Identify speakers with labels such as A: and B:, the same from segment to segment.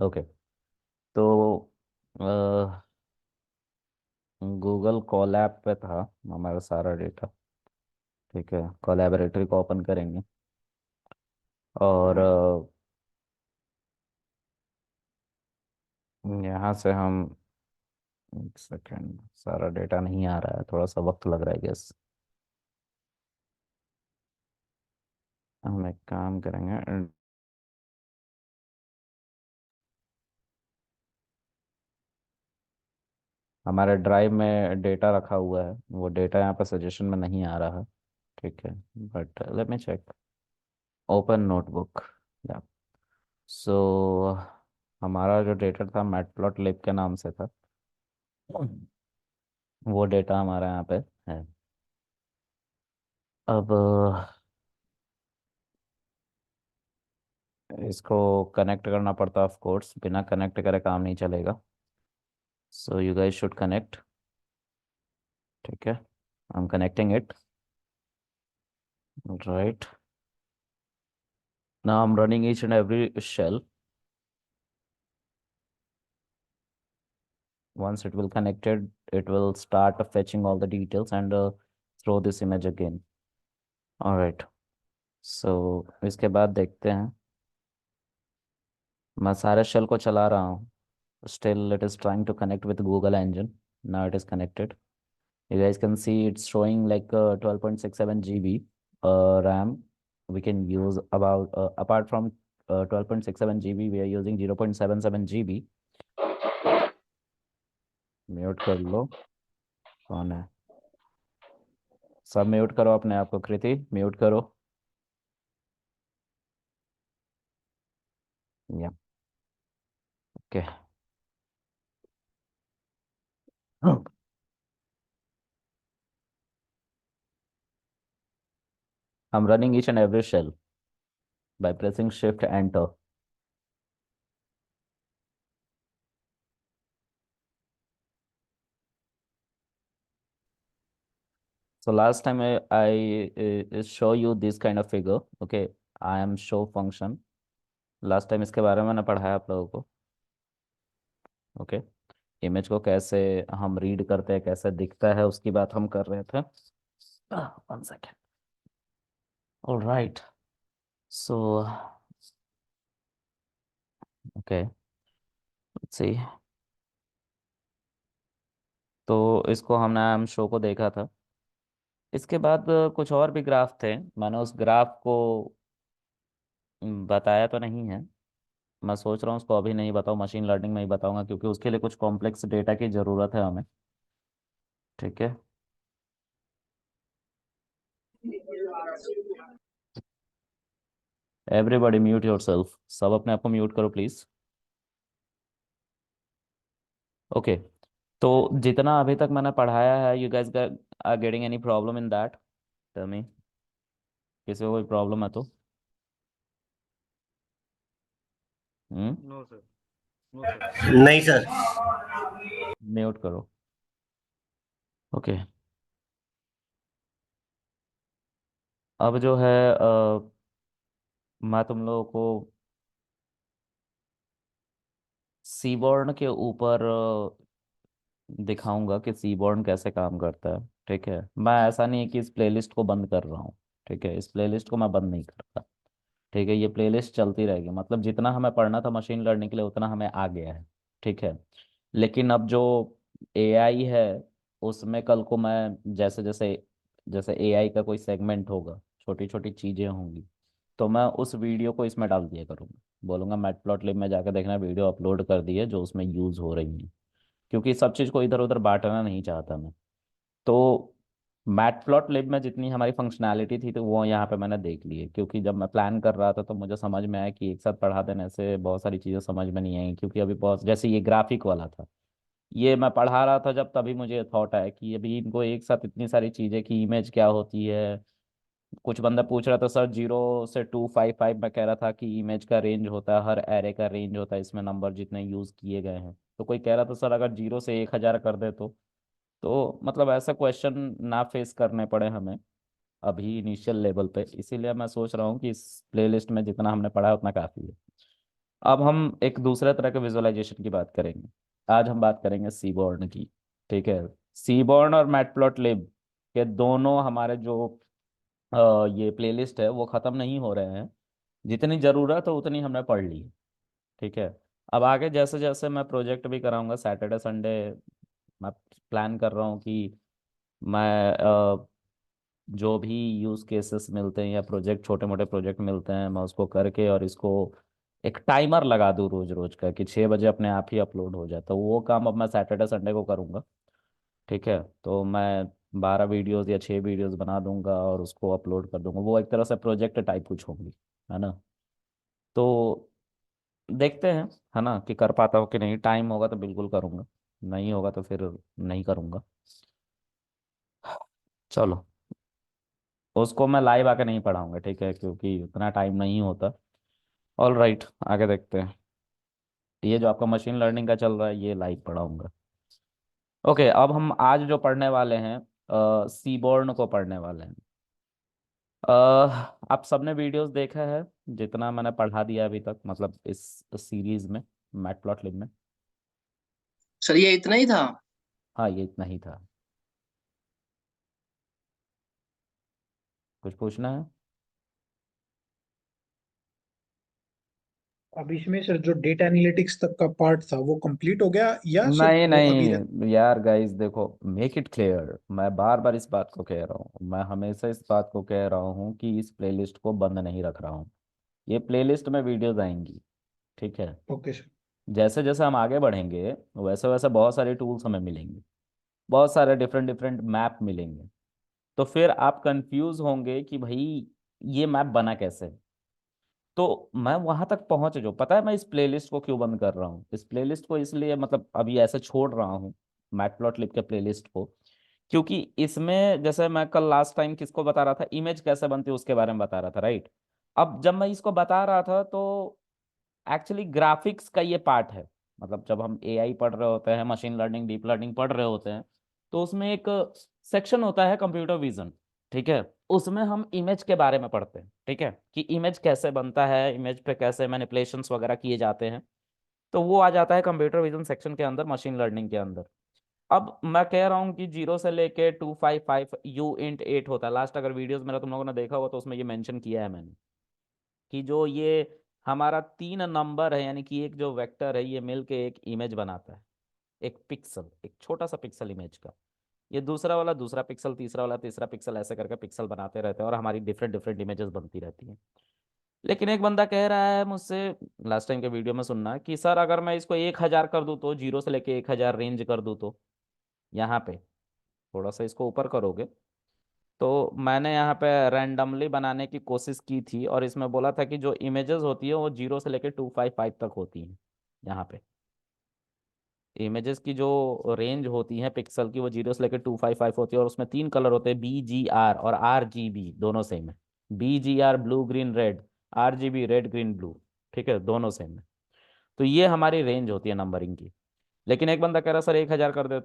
A: Okay. तो Google Colab पे था हमारा सारा डेटा। ठीक है, कोलैबोरेटरी को ओपन करेंगे और यहाँ से हम, एक सेकेंड, सारा डेटा नहीं आ रहा है, थोड़ा सा वक्त लग रहा है गेस। हम एक काम करेंगे, हमारे ड्राइव में डेटा रखा हुआ है, वो डेटा यहाँ पे सजेशन में नहीं आ रहा है। ठीक है, but let me check. Open notebook, या सो हमारा जो डेटा था मैटप्लॉटलिब के नाम से था, वो डेटा हमारा यहाँ पे है। अब इसको कनेक्ट करना पड़ता है, ऑफ कोर्स बिना कनेक्ट करे काम नहीं चलेगा। So you guys should connect. ठीक है, I am connecting it. Right, now I am running each and every shell. Once it will connected, it will start fetching all the details and throw this image again. All right. So इसके बाद देखते हैं। मैं सारे shell को चला रहा हूँ। Still it is trying to connect with Google Engine. Now it is connected. You guys can see it's showing like 12.67 GB RAM. We can use about apart from 12.67 GB, we are using 0.77 GB. Mute कर लो। कौन है? सब mute करो अपने आप को, कृति mute करो। या okay. I'm running each and every shell by pressing Shift Enter. So last time I show you this kind of figure. Okay, I am show function. Last time इसके बारे में मैंने पढ़ाया आप लोगों को। ओके, इमेज को कैसे हम रीड करते हैं, कैसे दिखता है, उसकी बात हम कर रहे थे। One second. All right. So okay, see, तो इसको हमने हम शो को देखा था। इसके बाद कुछ और भी ग्राफ थे, मैंने उस ग्राफ को बताया तो नहीं है। मैं सोच रहा हूँ उसको अभी नहीं बताऊँ, मशीन लर्निंग में ही बताऊंगा, क्योंकि उसके लिए कुछ कॉम्प्लेक्स डेटा की ज़रूरत है हमें। ठीक है, एवरीबॉडी म्यूट योरसेल्फ, सब अपने आप को म्यूट करो प्लीज। ओके, तो जितना अभी तक मैंने पढ़ाया है, you guys are getting any problem in that? Tell me, किसी को कोई प्रॉब्लम है तो? Hmm,
B: no sir. No sir.
C: नहीं सर।
A: म्यूट करो। ओके, अब जो है मैं तुम लोगों को सीबॉर्न के ऊपर दिखाऊंगा कि सीबॉर्न कैसे काम करता है। ठीक है, मैं ऐसा नहीं है कि इस प्लेलिस्ट को बंद कर रहा हूँ। ठीक है, इस प्लेलिस्ट को मैं बंद नहीं करता। ठीक है, ये प्लेलिस्ट चलती रहेगी, मतलब जितना हमें पढ़ना था मशीन लर्निंग के लिए उतना हमें आ गया है। ठीक है, लेकिन अब जो एआई है, उसमें कल को मैं जैसे जैसे जैसे एआई का कोई सेगमेंट होगा, छोटी छोटी चीज़ें होंगी, तो मैं उस वीडियो को इसमें डाल दिया करूँगा। बोलूँगा मैटप्लॉटलिब में जाकर देखना, वीडियो अपलोड कर दी है जो उसमें यूज़ हो रही है, क्योंकि सब चीज़ को इधर उधर बांटना नहीं चाहता मैं। तो मैटप्लॉटलिब में जितनी हमारी फंक्शनैलिटी थी तो वो यहाँ पे मैंने देख ली है, क्योंकि जब मैं प्लान कर रहा था तो मुझे समझ में आया कि एक साथ पढ़ा देने से बहुत सारी चीज़ें समझ में नहीं आई, क्योंकि अभी बहुत, जैसे ये ग्राफिक वाला था, ये मैं पढ़ा रहा था जब, तभी मुझे थॉट आया कि अभी इनको एक साथ इतनी सारी चीज़ें की इमेज क्या होती है। कुछ बंदा पूछ रहा था सर 0 से 255, मैं कह रहा था कि इमेज का रेंज होता है, हर एरे का रेंज होता है, इसमें नंबर जितने यूज़ किए गए हैं। तो कोई कह रहा था सर अगर 0 से 1000 कर दे तो मतलब ऐसा क्वेश्चन ना फेस करने पड़े हमें अभी इनिशियल लेवल पे, इसीलिए मैं सोच रहा हूँ कि इस प्लेलिस्ट में जितना हमने पढ़ा है उतना काफ़ी है। अब हम एक दूसरे तरह के विजुअलाइजेशन की बात करेंगे। आज हम बात करेंगे सीबॉर्न की। ठीक है। सीबॉर्न और मैटप्लॉटलिब के दोनों हमारे जो ये प्लेलिस्ट है वो ख़त्म नहीं हो रहे हैं। जितनी ज़रूरत है उतनी हमने पढ़ ली है। ठीक है। अब आगे जैसे जैसे मैं प्रोजेक्ट भी कराऊंगा सैटरडे संडे, मैं प्लान कर रहा हूँ कि मैं जो भी यूज़ केसेस मिलते हैं या प्रोजेक्ट, छोटे मोटे प्रोजेक्ट मिलते हैं, मैं उसको करके और इसको एक टाइमर लगा दूँ रोज रोज का कि 6 बजे अपने आप ही अपलोड हो जाए। तो वो काम अब मैं सैटरडे संडे को करूँगा। ठीक है। तो मैं 12 वीडियोस या 6 वीडियोस बना दूंगा और उसको अपलोड कर दूंगा। वो एक तरह से प्रोजेक्ट टाइप कुछ होंगी, है ना। तो देखते हैं, है ना, कि कर पाता हूँ कि नहीं। टाइम होगा तो बिल्कुल करूँगा, नहीं होगा तो फिर नहीं करूँगा। चलो, उसको मैं लाइव आके नहीं पढ़ाऊंगा, ठीक है, क्योंकि उतना टाइम नहीं होता। ऑल राइट, आगे देखते हैं। ये जो आपका मशीन लर्निंग का चल रहा है ये लाइव पढ़ाऊंगा। ओके, अब हम आज जो पढ़ने वाले हैं सीबोर्न को पढ़ने वाले हैं। अ, आप सबने वीडियोस देखा है जितना मैंने पढ़ा दिया अभी तक, मतलब इस सीरीज में, मैटप्लॉटलिब में।
C: सर ये इतना ही था?
A: हाँ, ये इतना ही था। कुछ पूछना है?
D: अब इसमें सर जो डेटा एनालिटिक्स तक का पार्ट था वो कंप्लीट हो गया या सिर्फ
A: नहीं
D: वो अभी
A: नहीं यार गाइस, देखो, मेक इट क्लियर, मैं बार बार इस बात को कह रहा हूँ, मैं हमेशा इस बात को कह रहा हूँ कि इस प्लेलिस्ट को बंद नहीं रख रहा हूँ। ये प्लेलिस्ट में वीडियोस आएंगी। ठीक है।
D: Okay sir.
A: जैसे जैसे हम आगे बढ़ेंगे वैसे वैसे बहुत सारे टूल्स हमें मिलेंगे, बहुत सारे डिफरेंट डिफरेंट मैप मिलेंगे। तो फिर आप कंफ्यूज होंगे कि भाई ये मैप बना कैसे। तो मैं वहां तक पहुंच जो, पता है मैं इस प्लेलिस्ट को क्यों बंद कर रहा हूँ? इस प्लेलिस्ट को इसलिए, मतलब अभी ऐसे छोड़ रहा हूँ मैटप्लॉटलिब के प्लेलिस्ट को, क्योंकि इसमें जैसे मैं कल लास्ट टाइम किसको बता रहा था, इमेज कैसे बनती है उसके बारे में बता रहा था, राइट। अब जब मैं इसको बता रहा था तो एक्चुअली ग्राफिक्स का ये पार्ट है। मतलब जब हम एआई पढ़ रहे होते हैं, मशीन लर्निंग, डीप लर्निंग पढ़ रहे होते हैं, तो उसमें एक सेक्शन होता है कंप्यूटर विजन। ठीक है। उसमें हम इमेज के बारे में पढ़ते हैं, ठीक है, कि इमेज कैसे बनता है, इमेज पे कैसे मैनिपुलेशंस वगैरह किए जाते हैं। तो वो आ जाता है कंप्यूटर विजन सेक्शन के अंदर, मशीन लर्निंग के अंदर। अब मैं कह रहा हूँ कि 0 से लेके 255 U int 8 होता है लास्ट। अगर वीडियोस मेरा तुम लोगों ने देखा होगा तो उसमें ये मेंशन किया है मैंने, कि जो ये हमारा 3 नंबर है, यानी कि एक जो वेक्टर है, ये मिलके एक इमेज बनाता है। एक पिक्सल, एक छोटा सा पिक्सल इमेज का। ये दूसरा वाला दूसरा पिक्सल, तीसरा वाला तीसरा पिक्सल, ऐसे करके पिक्सल बनाते रहते हैं और हमारी डिफरेंट डिफरेंट इमेजेस बनती रहती हैं। लेकिन एक बंदा कह रहा है मुझसे लास्ट टाइम के वीडियो में, सुनना, कि सर अगर मैं इसको 1,000 कर दूँ तो, 0 से लेके 1,000 रेंज कर दूँ तो, यहाँ पे थोड़ा सा इसको ऊपर करोगे तो मैंने यहाँ पे रैंडमली बनाने की कोशिश की थी और इसमें बोला था कि जो इमेजेस होती है वो 0 से लेके 255 तक होती हैं। यहाँ पे इमेजेस की जो रेंज होती है पिक्सल की वो 0 से लेके 255 होती है और उसमें 3 कलर होते हैं, BGR और RGB, दोनों सेम है। BGR blue green red, RGB red green blue. ठीक है, दोनों सेम है। तो ये हमारी रेंज होती है नंबरिंग की। लेकिन एक बंदा कह रहा सर 1,000 कर दे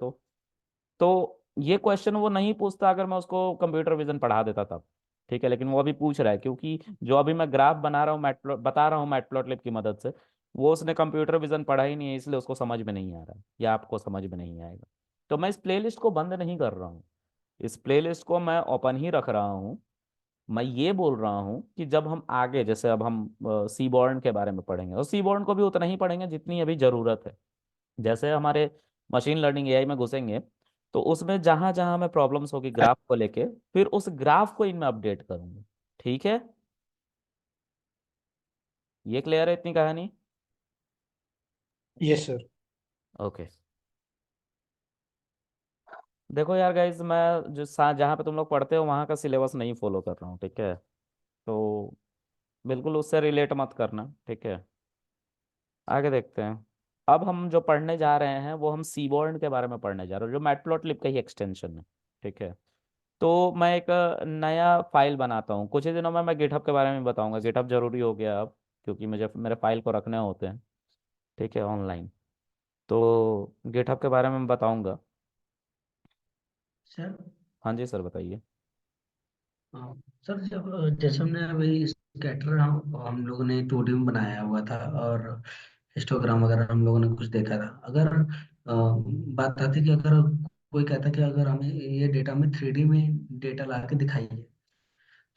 A: तो ये क्वेश्चन वो नहीं पूछता अगर मैं उसको कंप्यूटर विजन पढ़ा देता तब। ठीक है। लेकिन वो अभी पूछ रहा है क्योंकि जो अभी मैं ग्राफ बना रहा हूँ, मैटप्लॉट बता रहा हूँ मैटप्लॉटलिब की मदद से, वो उसने कंप्यूटर विजन पढ़ा ही नहीं है, इसलिए उसको समझ में नहीं आ रहा है या आपको समझ में नहीं आएगा। तो मैं इस प्लेलिस्ट को बंद नहीं कर रहा हूँ, इस प्लेलिस्ट को मैं ओपन ही रख रहा हूँ। मैं ये बोल रहा हूँ कि जब हम आगे, जैसे अब हम सीबॉर्न के बारे में पढ़ेंगे, और सीबॉर्न को भी उतना ही पढ़ेंगे जितनी अभी ज़रूरत है। जैसे हमारे मशीन लर्निंग एआई में घुसेंगे तो उसमें जहां जहां हमें प्रॉब्लम्स होगी ग्राफ को लेके, फिर उस ग्राफ को इनमें अपडेट करूंगा। ठीक है। ये क्लियर है इतनी कहानी?
D: Yes sir.
A: ओके। देखो यार गाइज, मैं जो जहाँ पे तुम लोग पढ़ते हो वहाँ का सिलेबस नहीं फॉलो कर रहा हूँ, ठीक है। तो बिल्कुल उससे रिलेट मत करना, ठीक है। आगे देखते हैं। अब हम जो पढ़ने जा रहे हैं वो हम सीबॉर्न के बारे में पढ़ने जा रहे हैं, जो मैटप्लॉटलिब का ही एक्सटेंशन है। ठीक है। तो मैं एक नया फाइल बनाता हूँ, कुछ ही दिनों में मैं गिटहब के बारे में बताऊंगा। गिटहब जरूरी हो गया अब, क्योंकि मुझे मेरे फाइल को रखने होते हैं, ठीक है, ऑनलाइन। तो गिटहब के बारे में मैं बताऊंगा।
E: सर।
A: हाँ जी सर, बताइए।
E: हाँ सर, जब जैसे हमने अभी स्कैटर हम लोगों ने 2D में बनाया हुआ था, और हिस्टोग्राम वगैरह हम लोगों ने कुछ देखा था। अगर बात आती कि अगर कोई कहता कि अगर हमें ये डेटा में 3D में डेटा ला के दिखाइए,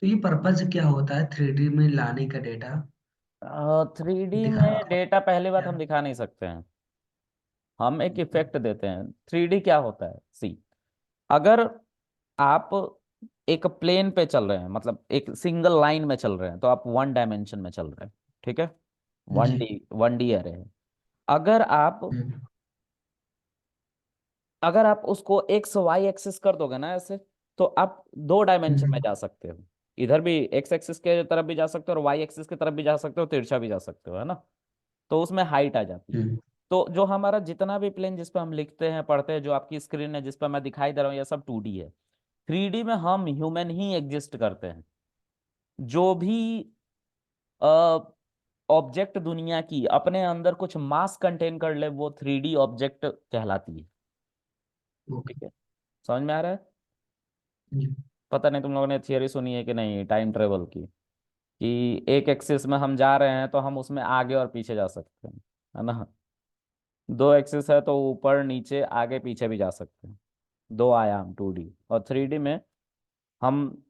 E: तो ये पर्पज क्या होता है 3D में लाने का डेटा
A: 3D
E: दिखा
A: में डेटा पहली बात
E: क्या?
A: हम दिखा नहीं सकते हैं, हम एक इफेक्ट देते हैं। 3D क्या होता है, सी, अगर आप एक प्लेन पे चल रहे हैं, मतलब एक सिंगल लाइन में चल रहे हैं, तो आप 1 डायमेंशन में चल रहे हैं, ठीक है, वन
E: जी।
A: डी 1D अरे है। अगर आप
E: हम्म।
A: अगर आप उसको एक्स वाई एक्सिस कर दोगे ना ऐसे, तो आप 2 डायमेंशन में
E: हम्म।
A: जा सकते हो। इधर भी एक्स एक्सिस के तरफ भी जा सकते हो और वाई एक्सिस की तरफ भी जा सकते हो, तिरछा भी जा सकते हो, है ना। तो उसमें हाइट आ जाती है।
E: हम्म।
A: तो जो हमारा जितना भी प्लेन जिस पे हम लिखते हैं पढ़ते हैं, जो आपकी स्क्रीन है जिस पर मैं दिखाई दे रहा हूँ, ये सब 2D है। 3D में हम ह्यूमन ही एग्जिस्ट करते हैं। जो भी ऑब्जेक्ट दुनिया की अपने अंदर कुछ मास कंटेन कर ले, वो 3D ऑब्जेक्ट कहलाती है।
E: ओके।
A: ठीक है, समझ में आ रहा है।
E: जी।
A: पता नहीं तुम लोगों ने थियरी सुनी है कि नहीं, टाइम ट्रेवल की, कि एक एक्सिस में हम जा रहे हैं तो हम उसमें आगे और पीछे जा सकते हैं, है ना। 2 एक्सिस है तो ऊपर नीचे आगे पीछे भी जा सकते हैं। 2 आयाम 2D। और 3D में हम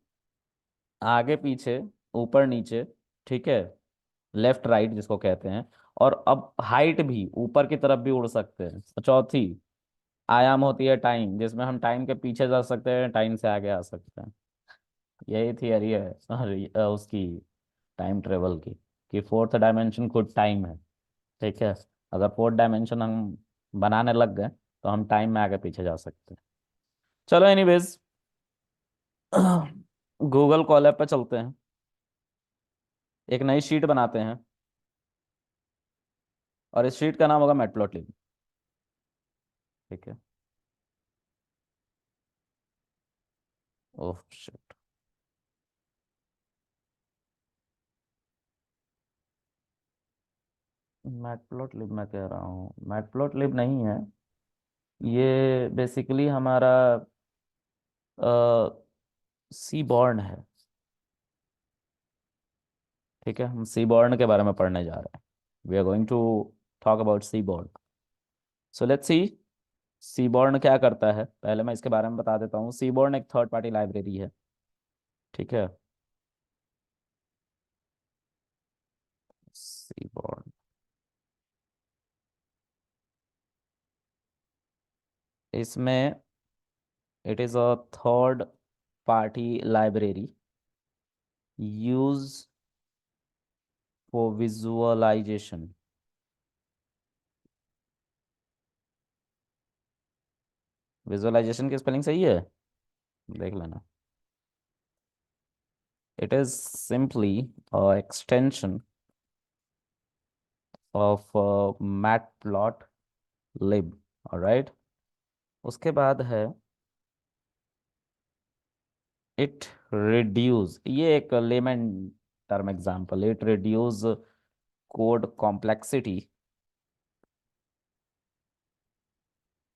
A: आगे पीछे, ऊपर नीचे, ठीक है, लेफ्ट राइट जिसको कहते हैं, और अब हाइट भी ऊपर की तरफ भी उड़ सकते हैं। और चौथी आयाम होती है टाइम, जिसमें हम टाइम के पीछे जा सकते हैं, टाइम से आगे आ सकते हैं। यही थियरी है उसकी, टाइम ट्रेवल की, कि 4th डायमेंशन खुद टाइम है। ठीक है, अगर 4th डायमेंशन हम बनाने लग गए तो हम टाइम में आगे पीछे जा सकते हैं। चलो एनीवेज, गूगल कॉलैब पे चलते हैं, एक नई शीट बनाते हैं, और इस शीट का नाम होगा मैटप्लॉटलिब। ठीक है, ओह शिट, मैटप्लॉटलिब मैं कह रहा हूँ, मैटप्लॉटलिब नहीं है ये, बेसिकली हमारा सीबॉर्न है। ठीक है, हम सीबॉर्न के बारे में पढ़ने जा रहे हैं। We are going to talk about Seaborn. So let's see, Seaborn क्या करता है। पहले मैं इसके बारे में बता देता हूँ। सीबॉर्न एक थर्ड पार्टी लाइब्रेरी है। ठीक है, सीबॉर्न, इसमें it is a third party library use for visualization. Visualization की स्पेलिंग सही है, देख लेना। It is simply extension of matplotlib. Alright, उसके बाद है इट रिड्यूस, ये एक layman term example, it reduce code complexity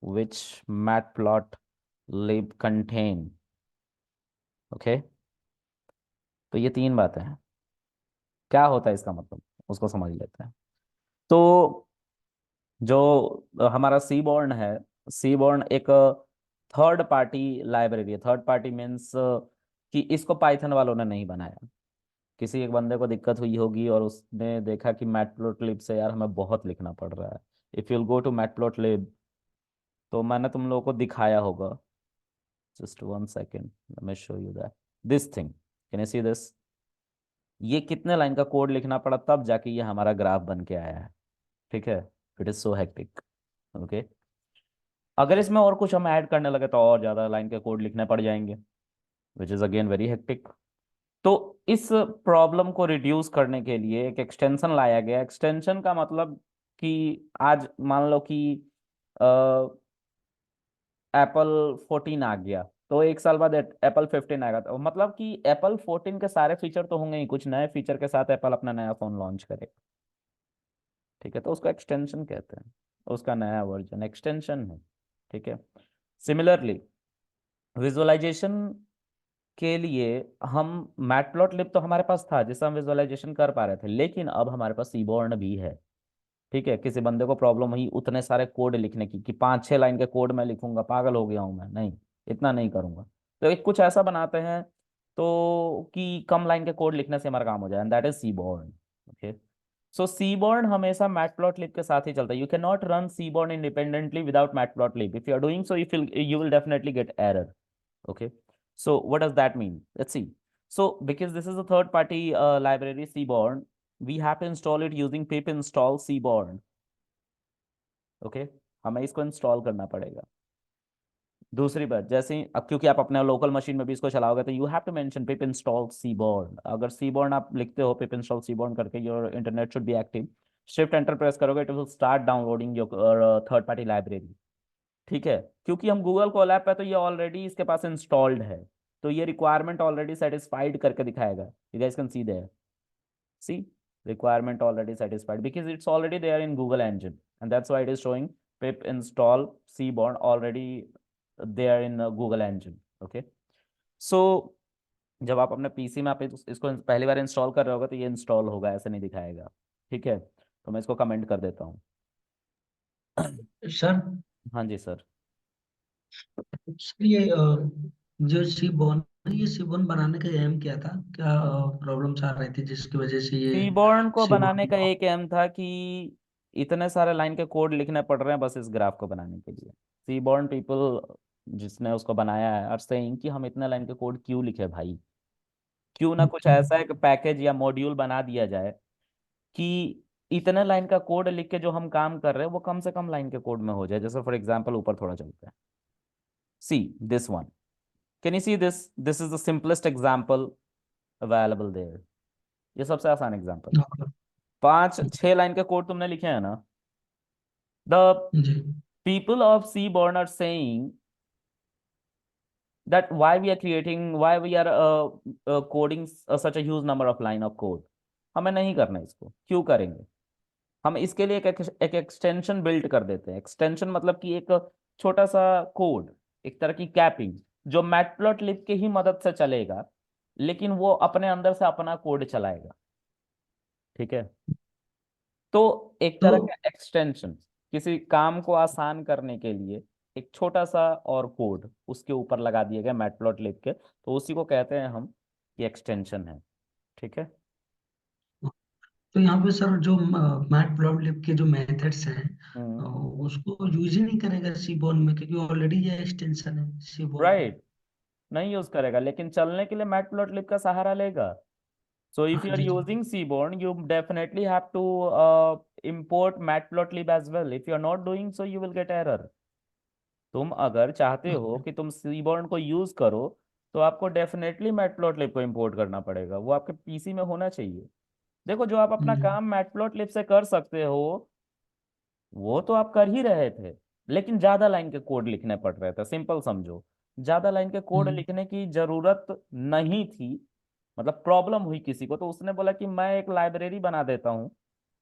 A: which matplotlib contain। ओके, तो ये 3 बातें हैं। क्या होता है इसका मतलब, उसको समझ लेते हैं। तो जो हमारा सीबॉर्न है, सीबॉर्न एक थर्ड पार्टी लाइब्रेरी है। थर्ड पार्टी मीन्स कि इसको पाइथन वालों ने नहीं बनाया। किसी एक बंदे को दिक्कत हुई होगी और उसने देखा कि मैटप्लोटलिब से यार हमें बहुत लिखना पड़ रहा है। If you'll go to matplotlib, तो मैंने तुम लोगों को दिखाया होगा, just 1 second, let me show you that this thing, can you see this? ये कितने लाइन का कोड लिखना पड़ा तब जाके ये हमारा ग्राफ बन के आया है। ठीक है, it is so hectic. Okay, अगर इसमें और कुछ हम ऐड करने लगे तो और ज्यादा लाइन के कोड लिखने पड़ जाएंगे, which is again very hectic. तो इस प्रॉब्लम को रिड्यूस करने के लिए एक एक्सटेंशन लाया गया। एक्सटेंशन का मतलब कि आज मान लो कि एप्पल 14 आ गया, तो 1 साल बाद एप्पल 15 आएगा, तो मतलब कि एप्पल 14 के सारे फीचर तो होंगे ही, कुछ नए फीचर के साथ एप्पल अपना नया फोन लॉन्च करेगा। ठीक है, तो उसको एक्सटेंशन कहते हैं, उसका नया वर्जन एक्सटेंशन है। ठीक है, सिमिलरली विजुअलाइजेशन के लिए हम मैटप्लॉटलिब तो हमारे पास था जिससे हम विजुअलाइजेशन कर पा रहे थे, लेकिन अब हमारे पास सीबॉर्न भी है। ठीक है, किसी बंदे को प्रॉब्लम हुई उतने सारे कोड लिखने की कि 5-6 लाइन के कोड मैं लिखूंगा, पागल हो गया हूं मैं, नहीं, इतना नहीं करूंगा। तो एक कुछ ऐसा बनाते हैं तो कि कम लाइन के कोड लिखने से हमारा काम हो जाए, and that is Seaborn. Okay, so Seaborn हमेशा मैटप्लॉटलिब के साथ ही चलता है। You can not run Seaborn independently without matplotlib. If you are doing so you will definitely get error. Okay, so what does that mean? Let's see. So because this is a third party library seaborn, we have to install it using pip install seaborn. Okay, हमें इसको install करना पड़ेगा। दूसरी बात, जैसे ही अब क्योंकि आप अपने लोकल मशीन में भी इसको चलाओगे तो you have to mention pip install seaborn. अगर सीबॉर्न आप लिखते हो पिप इंस्टॉल सीबॉर्न करके, your internet should be active. Shift enter press करोगे, it will start downloading your third party library. ठीक है, क्योंकि हम गूगल कोलैब पे तो ये ऑलरेडी इसके पास इंस्टॉल्ड है, तो ये रिक्वायरमेंट ऑलरेडी सेटिस्फाइड करके दिखाएगा। You guys can see there, see, requirement already satisfied because it's already there in Google engine, and that's why it is showing pip install seaborn already there in Google engine. Okay, so जब आप अपने PC में आप इसको पहली बार install कर रहे होगा तो ये इंस्टॉल होगा, ऐसे नहीं दिखाएगा। ठीक है, तो मैं इसको कमेंट कर देता हूँ।
E: सर
A: हाँ जी सर।
E: सर ये जो सी बॉन है, ये सी बॉन बनाने का एम क्या था? क्या प्रॉब्लम्स आ रही थी जिसकी वजह से ये
A: सीबॉर्न को
E: सी
A: बनाने का
E: बॉन?
A: एक एम था कि इतने सारे लाइन के कोड लिखने पड़ रहे हैं बस इस ग्राफ को बनाने के लिए। सीबॉर्न पीपल जिसने उसको बनाया है आर सेइंग कि हम इतने लाइन के कोड क्यों लिखे भाई, क्यों ना कुछ ऐसा एक पैकेज या मॉड्यूल बना दिया जाए कि इतने लाइन का कोड लिख के जो हम काम कर रहे हैं वो कम से कम लाइन के कोड में हो जाए। जैसे फॉर एग्जांपल ऊपर थोड़ा चलते हैं, see this one, can you see this is the simplest example available there. ये सबसे आसान एग्जांपल है। 5-6 लाइन के कोड तुमने लिखे हैं ना, द
E: जी।
A: people of Seaborn are saying that why we are coding such a huge number of line of code। हमें नहीं करना इसको, क्यों करेंगे? हम इसके लिए एक एक्सटेंशन बिल्ड कर देते हैं। एक्सटेंशन मतलब कि एक छोटा सा कोड, एक तरह की कैपिंग जो मैटप्लॉटलिब के ही मदद से चलेगा, लेकिन वो अपने अंदर से अपना कोड चलाएगा। ठीक है, तो एक
E: तो
A: तरह का एक्सटेंशन किसी काम को आसान करने के लिए एक छोटा सा और कोड उसके ऊपर लगा दिया गया मैटप्लॉटलिब के, तो उसी को कहते हैं हम कि एक्सटेंशन है। ठीक है।
E: तो यहाँ पे सर जो मैट प्लॉटलिब के जो मेथड्स हैं,
A: हम्म,
E: उसको यूज ही नहीं करेगा सी बॉन में, क्योंकि ऑलरेडी ये एक्सटेंशन है सी बॉन का।
A: राइट, नहीं यूज करेगा, लेकिन चलने के लिए मैटप्लॉटलिब का सहारा लेगा। So if
E: हाँ
A: you are
E: ji ji.
A: using Seaborn, you definitely have to import Matplotlib as well. If you are not doing so, you will get error. तुम अगर चाहते हो
E: ओके।
A: कि तुम Seaborn को यूज करो तो आपको डेफिनेटली मैटप्लॉटलिब को इंपोर्ट करना पड़ेगा, वो आपके पीसी में होना चाहिए। देखो, जो आप अपना
E: जी।
A: काम मैटप्लॉटलिब से कर सकते हो वो तो आप कर ही रहे थे, लेकिन ज्यादा लाइन के कोड लिखने पड़ रहे थे। सिंपल समझो, ज्यादा लाइन के कोड
E: हम्म।
A: लिखने की जरूरत नहीं थी, मतलब प्रॉब्लम हुई किसी को, तो उसने बोला कि मैं एक लाइब्रेरी बना देता हूँ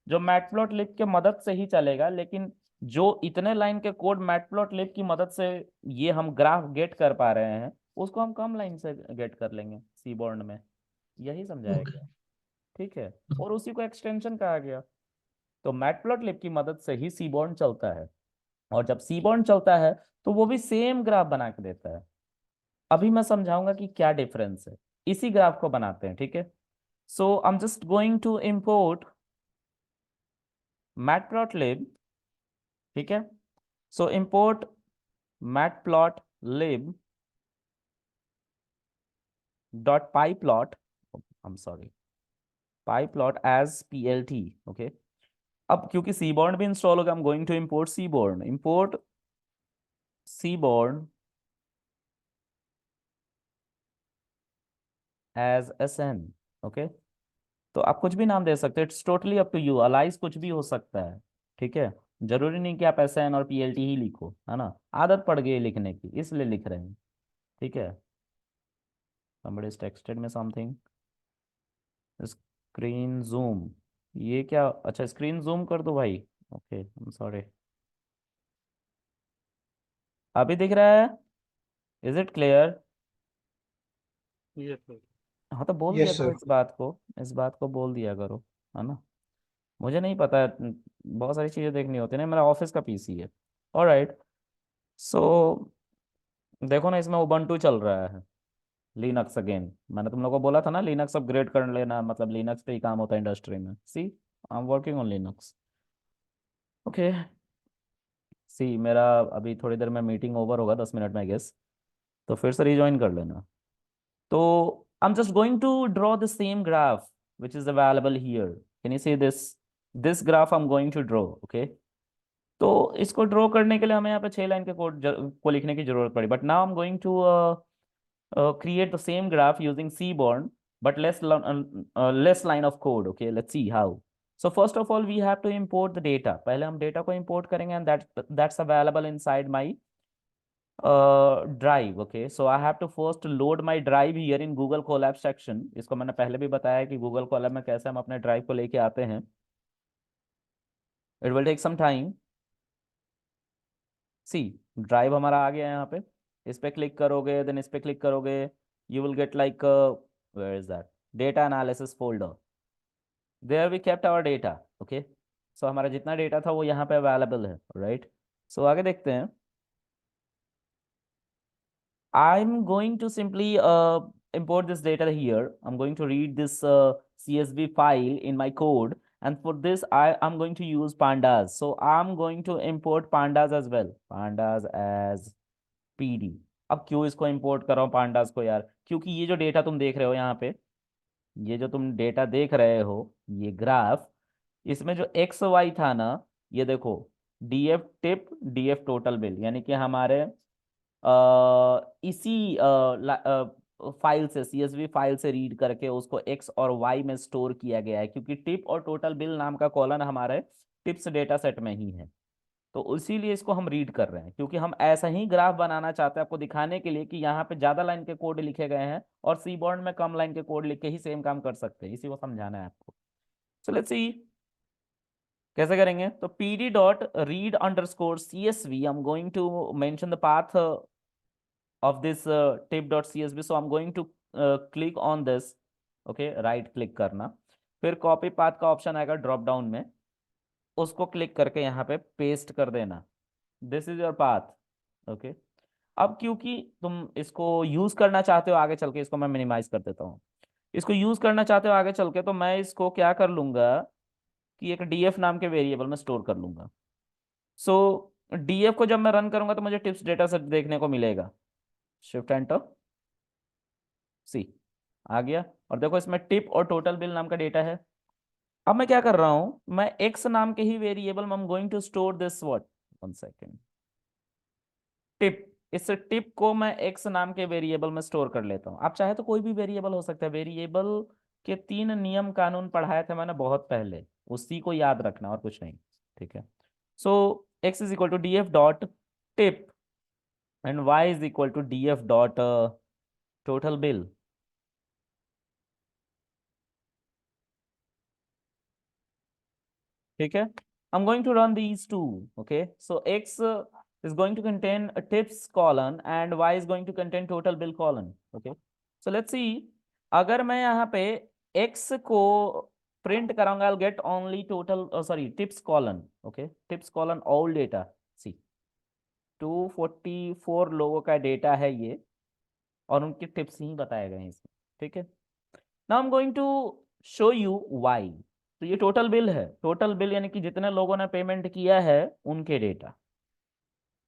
A: जो मैटप्लॉटलिब के मदद से ही चलेगा, लेकिन जो इतने लाइन के कोड मैटप्लॉटलिब की मदद से ये हम ग्राफ गेट कर पा रहे हैं उसको हम कम लाइन से गेट कर लेंगे सीबॉर्न में। यही समझाया
E: ओके।
A: गया। ठीक है, और उसी को एक्सटेंशन कहा गया। तो मैटप्लॉटलिब की मदद से ही सीबॉर्न चलता है, और जब सीबॉर्न चलता है तो वो भी सेम ग्राफ बना के देता है। अभी मैं समझाऊंगा कि क्या डिफरेंस है। इसी ग्राफ को बनाते हैं। ठीक है, so I am just going to import matplotlib. ठीक है, so import matplotlib dot pyplot, I am sorry, pyplot as plt। Okay, अब क्योंकि सीबॉर्न भी इंस्टॉल होगा, I am going to import seaborn, import seaborn as sn। Okay, तो आप कुछ भी नाम दे सकते हो, it's totally up to you, alias कुछ भी हो सकता है। ठीक है, जरूरी नहीं कि आप SN और PLT ही लिखो, है ना, आदत पड़ गई है लिखने की इसलिए लिख रहे हैं। ठीक है, somebody is texted me something, screen zoom, ये क्या? अच्छा, स्क्रीन जूम कर दो भाई। Okay, I am sorry. अभी दिख रहा है? Is it clear?
B: ये तो
A: हाँ तो बोल दिया
D: यस
A: करो
D: सर।
A: इस बात को बोल दिया करो, है ना। मुझे नहीं पता है, बहुत सारी चीज़ें देखनी होती है ना, मेरा ऑफिस का पीसी है। ऑलराइट। सो देखो ना, इसमें उबंटू चल रहा है, लिनक्स अगेन। मैंने तुम लोगों को बोला था ना लिनक्स अपग्रेड कर लेना, मतलब लिनक्स पे ही काम होता है इंडस्ट्री में। See I am working on Linux. Okay. See मेरा अभी थोड़ी देर में मीटिंग ओवर होगा, 10 मिनट में गेस, तो फिर से रिज्वाइन कर लेना। तो I'm just going to draw the same graph which is available here. Can you see this? This graph I'm going to draw, okay? तो इसको ड्रॉ करने के लिए हमें यहाँ पे 6 लाइन के कोड को लिखने की जरूरत पड़ी, but now I'm going to create the same graph using Seaborn, but less line of code. Okay, let's see how. So first of all, we have to import the data. पहले हम data को import करेंगे, and that's available inside my drive. Okay, so I have to first load my drive here in Google Colab section. इसको मैंने पहले भी बताया कि Google Colab में कैसे हम अपने ड्राइव को लेके आते हैं. It will take some time. C drive हमारा आ गया है यहाँ पे, इस पे क्लिक करोगे, देन इस पे क्लिक करोगे, you will get like where is that data analysis folder, there we kept our data. Okay, so हमारा जितना डेटा था वो यहाँ पे अवेलेबल है, राइट. सो आगे देखते हैं. I'm going to simply import this data here. I'm going to read this CSV file in my code, and for this I'm going to use pandas. So I'm going to import pandas as well. Pandas as PD. अब क्यों इसको import कर रहा हूँ pandas को यार, क्योंकि ये जो डेटा तुम देख रहे हो यहाँ पे, ये जो तुम डेटा देख रहे हो, ये ग्राफ, इसमें जो एक्स वाई था ना, ये देखो, DF tip DF total bill, यानी कि हमारे इसी फाइल से, सीएसवी फाइल से रीड करके उसको एक्स और वाई में स्टोर किया गया है, क्योंकि टिप और टोटल बिल नाम का कॉलम हमारे टिप्स डेटा सेट में ही है. तो इसीलिए इसको हम रीड कर रहे हैं, क्योंकि हम ऐसा ही ग्राफ बनाना चाहते हैं आपको दिखाने के लिए कि यहाँ पे ज्यादा लाइन के कोड लिखे गए हैं और सीबॉर्ड में कम लाइन के कोड लिख के ही सेम काम कर सकते हैं, इसी को समझाना है आपको. सो लेट्स सी कैसे करेंगे. तो pd dot read underscore csv, I am going to mention the path of this tip.csv. So I'm going to click on this. Okay, right click करना, फिर कॉपी पाथ का ऑप्शन आएगा ड्रॉप डाउन में, उसको click करके यहाँ पे paste कर देना. This is your path. Okay, अब क्योंकि तुम इसको यूज करना चाहते हो आगे चल के, इसको मैं मिनिमाइज कर देता हूँ. इसको यूज करना चाहते हो आगे चल के, तो मैं इसको क्या कर लूंगा कि एक डीएफ नाम के वेरिएबल में स्टोर कर लूंगा. सो डीएफ को जब मैं रन करूंगा तो मुझे टिप्स डेटा सेट देखने को मिलेगा. शिफ्ट एंटर, सी आ गया. और देखो इसमें टिप और टोटल बिल नाम का डेटा है. अब मैं क्या कर रहा हूं, मैं एक्स नाम के ही वेरिएबल में going to store this what, 1 second, tip. इस टिप को मैं एक्स नाम के वेरिएबल में स्टोर कर लेता हूं. आप चाहे तो कोई भी वेरिएबल हो सकता है. वेरिएबल के 3 नियम कानून पढ़ाए थे मैंने बहुत पहले, उसी को याद रखना और कुछ नहीं. ठीक है. So X is equal to D F dot tip and Y is equal to D F dot total bill. ठीक है. I'm going to run these two. Okay, so x is going to contain a tips column and y is going to contain total bill column. Okay, so let's see. अगर मैं यहाँ पे x को print कराऊंगा, I'll get only total sorry tips column. Okay, tips column all data. See 244 लोगों का data है ये, और उनके टिप्स ही बताए गए हैं इसमें. ठीक है. Now I am going to show you Y. तो ये टोटल बिल है, टोटल बिल यानी कि जितने लोगों ने पेमेंट किया है उनके डेटा.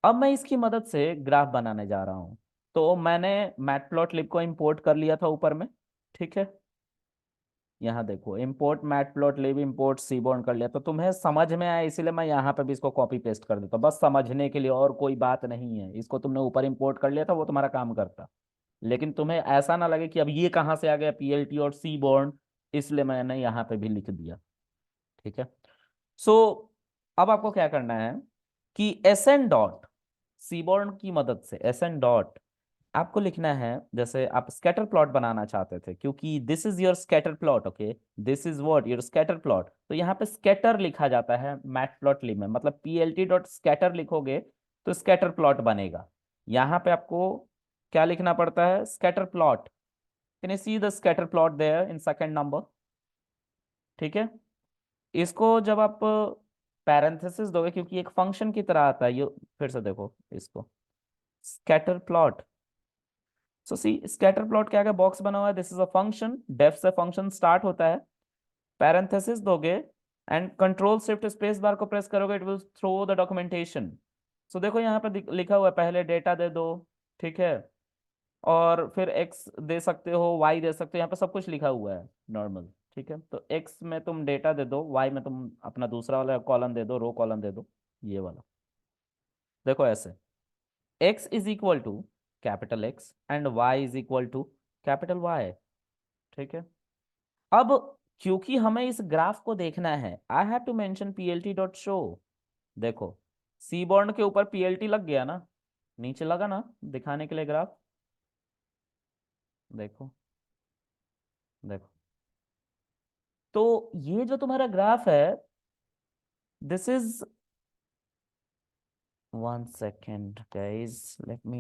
A: अब मैं इसकी मदद से ग्राफ बनाने जा रहा हूं. तो मैंने मैटप्लॉटलिब को इंपोर्ट कर लिया था ऊपर में. ठीक है, यहाँ देखो इंपोर्ट मैटप्लॉटलिब, इंपोर्ट सीबॉर्न कर लिया. तो तुम्हें समझ में आया इसीलिए मैं यहाँ पे भी इसको कॉपी पेस्ट कर देता हूँ, बस समझने के लिए, और कोई बात नहीं है. इसको तुमने ऊपर इंपोर्ट कर लिया था वो तुम्हारा काम करता, लेकिन तुम्हें ऐसा ना लगे कि अब ये कहाँ से आ गया पीएलटी और सीबॉर्न, इसलिए मैंने यहाँ पे भी लिख दिया. ठीक है. सो अब आपको क्या करना है कि एसएन डॉट सीबॉर्न की मदद से एसएन डॉट आपको लिखना है, जैसे आप स्कैटर प्लॉट बनाना चाहते थे, क्योंकि this is your scatter plot. Okay, this is what your scatter plot. तो यहाँ पे स्कैटर लिखा जाता है मैटप्लॉटलिब में, मतलब पीएलटी डॉट स्कैटर लिखोगे तो स्कैटर प्लॉट बनेगा. यहाँ पे आपको क्या लिखना पड़ता है, scatter plot. Can you see the scatter plot there in second number? ठीक है, इसको जब आप पैरेंथेसिस दोगे, क्योंकि एक फंक्शन की तरह आता है ये, फिर से देखो इसको, scatter plot. So see scatter plot के आगे बॉक्स बना हुआ है, this is a function, def से फंक्शन स्टार्ट होता है, पैरेंथेसिस दोगे and control shift space bar को प्रेस करोगे, it will throw the documentation. So देखो यहाँ पे लिखा हुआ है, पहले डेटा दे दो, ठीक है, और फिर एक्स दे सकते हो, वाई दे सकते हो, यहाँ पे सब कुछ लिखा हुआ है नॉर्मल। ठीक है, तो एक्स में तुम डेटा दे दो, वाई में तुम अपना दूसरा वाला कॉलम दे दो, रो कॉलम दे दो, ये वाला। देखो ऐसे, x is equal to capital X and y is equal to capital Y. ठीक है, अब क्योंकि हमें इस ग्राफ को देखना है, I have to mention plt dot show. देखो सी बॉन्ड के ऊपर plt लग गया ना, नीचे लगा ना दिखाने के लिए ग्राफ। देखो देखो, तो ये जो तुम्हारा ग्राफ है, this is, one second guys, let me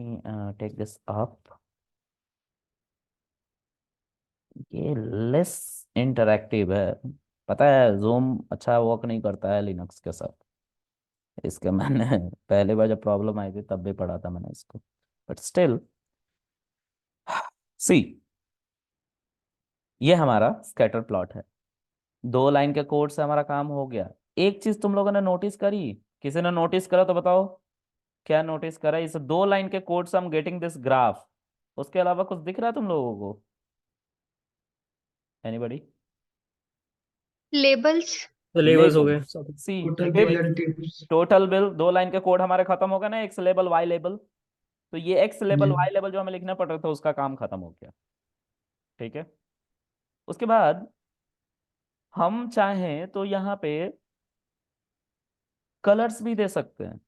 A: take this up। ये लेस इंटरैक्टिव है, पता है जूम अच्छा वर्क नहीं करता है लिनक्स के साथ, इसके मैंने पहले बार जब प्रॉब्लम आई थी तब भी पढ़ा था मैंने इसको, बट स्टिल सी, ये हमारा स्कैटर प्लॉट है, 2 लाइन के कोड से हमारा काम हो गया। एक चीज तुम लोगों ने नोटिस करी, किसी ने नोटिस करा तो बताओ, क्या नोटिस करा? इस 2 लाइन के कोड से हम गेटिंग दिस ग्राफ, उसके अलावा कुछ दिख रहा है तुम लोगों को? एनीबडी?
F: लेबल्स।
B: तो लेबल्स हो
A: लेबल,
B: गए सब।
A: See,
E: total bill and tips.
A: Total bill, 2 line के कोड हमारे खत्म हो गए ना, एक्स लेबल वाई लेबल, तो ये एक्स लेबल
E: जी।
A: वाई लेबल जो हमें लिखना पड़ रहा था उसका काम खत्म हो गया। ठीक है, उसके बाद हम चाहें तो यहाँ पे कलर्स भी दे सकते हैं।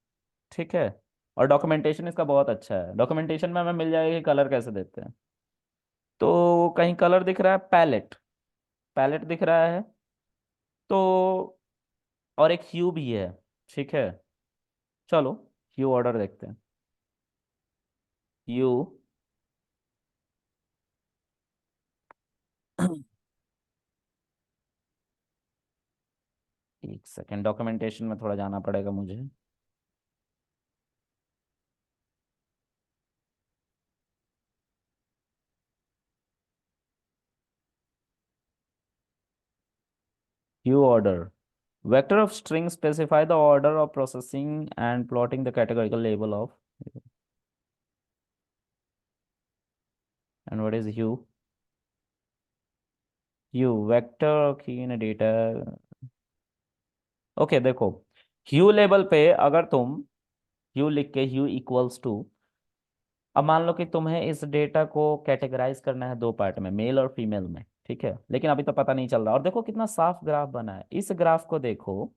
A: ठीक है, और डॉक्यूमेंटेशन इसका बहुत अच्छा है, डॉक्यूमेंटेशन में हमें मिल जाएगा कि कलर कैसे देते हैं। तो कहीं कलर दिख रहा है, पैलेट, पैलेट दिख रहा है, तो और एक ह्यू भी है। ठीक है, चलो ह्यू ऑर्डर देखते हैं। ह्यू एक सेकेंड, डॉक्यूमेंटेशन में थोड़ा जाना पड़ेगा मुझे। ह्यू order, vector of string specify the order of processing and plotting the categorical label of, and what is hue? Hue vector key in a data। Okay देखो, ह्यू लेबल पे अगर तुम ह्यू लिख के ह्यू इक्वल्स टू, अब मान लो कि तुम्हें इस डेटा को कैटेगराइज करना है 2 पार्ट में, मेल और फीमेल में। ठीक है, लेकिन अभी तो पता नहीं चल रहा, और देखो कितना साफ ग्राफ बना है, इस ग्राफ को देखो,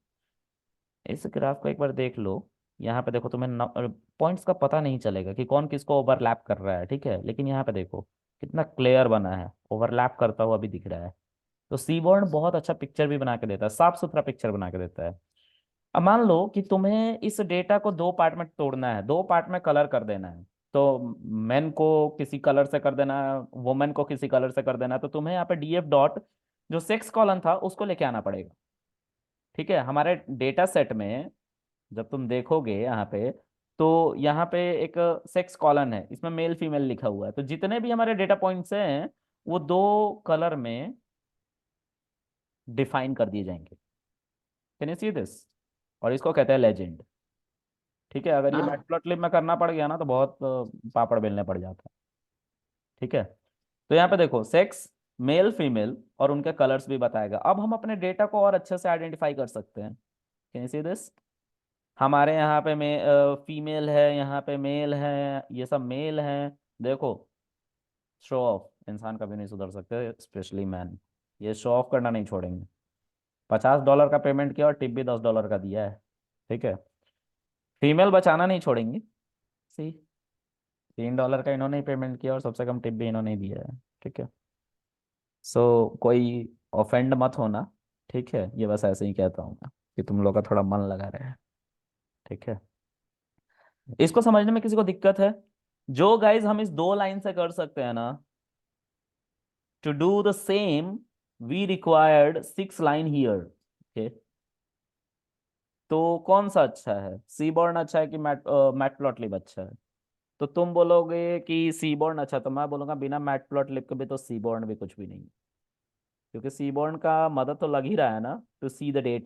A: इस ग्राफ को एक बार देख लो, यहाँ पे देखो तुम्हें पॉइंट्स का पता नहीं चलेगा कि कौन किसको ओवरलैप कर रहा है। ठीक है, लेकिन यहाँ पे देखो कितना क्लियर बना है, ओवरलैप करता हुआ भी दिख रहा है। तो सीबोर्ड बहुत अच्छा पिक्चर भी बना के देता है, साफ सुथरा पिक्चर बना के देता है। अब मान लो कि तुम्हें इस डेटा को 2 पार्ट में तोड़ना है, 2 पार्ट में कलर कर देना है, तो मैन को किसी कलर से कर देना है, वुमेन को किसी कलर से कर देना है, तो तुम्हें यहाँ पे डीएफ डॉट जो सेक्स कॉलम था उसको लेके आना पड़ेगा। ठीक है, हमारे डेटा सेट में जब तुम देखोगे यहाँ पे, तो यहाँ पे एक सेक्स कॉलन है, इसमें मेल फीमेल लिखा हुआ है, तो जितने भी हमारे डेटा पॉइंट्स हैं वो 2 कलर में डिफाइन कर दिए जाएंगे। Can you see this? और इसको कहते हैं लेजेंड। ठीक है, अगर ये
E: हाँ।
A: मैटप्लॉटलिब में करना पड़ गया ना तो बहुत पापड़ बेलने पड़ जाता है। ठीक है, तो यहाँ पे देखो सेक्स, मेल फीमेल, और उनके कलर्स भी बताएगा। अब हम अपने डेटा को और अच्छे से आइडेंटिफाई कर सकते हैं। Can you see this? हमारे यहाँ पे फीमेल है, यहाँ पे मेल है, ये सब मेल है। देखो शो ऑफ, इंसान कभी नहीं सुधर सकते, स्पेशली मैन, ये शो ऑफ करना नहीं छोड़ेंगे। $50 का पेमेंट किया और टिप भी $10 का दिया है। ठीक है, फीमेल बचाना नहीं छोड़ेंगे, सी, $3 का इन्होंने ही पेमेंट किया और सबसे कम टिप भी इन्होंने ही दिया है। ठीक है, सो कोई ऑफेंड मत होना। ठीक है, ये बस ऐसे ही कहता हूँ मैं कि तुम लोग का थोड़ा मन लगा रहे। ठीक है, इसको समझने में किसी को दिक्कत है? जो गाइज हम इस 2 लाइन से कर सकते हैं ना, To do the same, we required 6 line here. Okay. तो कौन सा अच्छा है, सीबॉर्न अच्छा है कि मैटप्लॉटलिब अच्छा है? तो तुम बोलोगे कि सीबॉर्न अच्छा, तो मैं बोलूंगा बिना मैटप्लॉटलिब के भी तो सीबॉर्न भी कुछ भी नहीं है, क्योंकि सीबॉर्न का मदद तो लग ही रहा है ना, टू सी द डेटा।